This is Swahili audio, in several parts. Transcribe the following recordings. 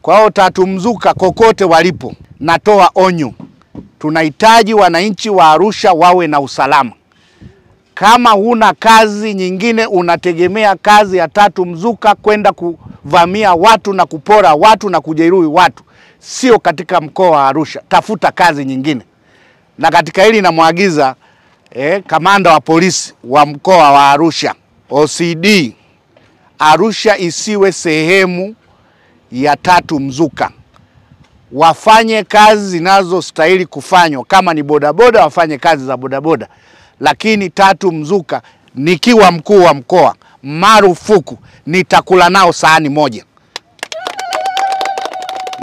Kwa hiyo Tatu Mzuka kokote walipo, natoa onyo. Tunahitaji wananchi wa Arusha wawe na usalama. Kama huna kazi nyingine, unategemea kazi ya Tatu Mzuka kwenda kuvamia watu na kupora watu na kujeruhi watu, sio katika mkoa wa Arusha. Tafuta kazi nyingine. Na katika hili namwagiza kamanda wa polisi wa mkoa wa Arusha, OCD, Arusha isiwe sehemu ya Tatu Mzuka. Wafanye kazi zinazostahili kufanywa. Kama ni bodaboda, wafanye kazi za bodaboda. Lakini Tatu Mzuka, nikiwa mkuu wa mkoa, marufuku, nitakula nao sahani moja.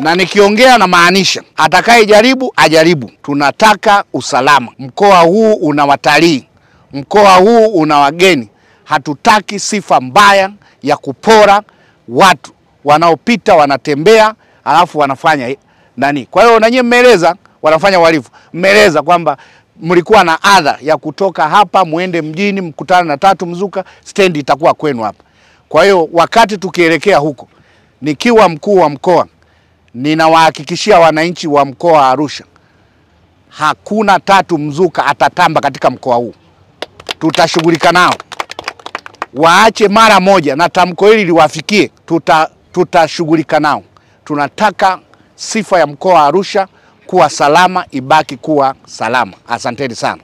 Na nikiongea na maanisha, atakaye jaribu ajaribu. Tunataka usalama. Mkoa huu una watalii, mkoa huu una wageni. Hatutaki sifa mbaya ya kupora watu wanaopita, wanatembea alafu wanafanya nani. Kwa hiyo na nyinyi mmeeleza wanafanya uhalifu, mmeeleza kwamba mlikuwa na adha ya kutoka hapa muende mjini mkutana na Tatu Mzuka, stendi itakuwa kwenu hapa. Kwa hiyo wakati tukielekea huko, nikiwa mkuu wa mkoa, ninawahakikishia wananchi wa mkoa wa Arusha, hakuna Tatu Mzuka atatamba katika mkoa huu. Tutashughulika nao. Waache mara moja, na tamko hili liwafikie. Tutashughulika nao. Tunataka sifa ya mkoa wa Arusha kuwa salama ibaki kuwa salama. Asanteni sana.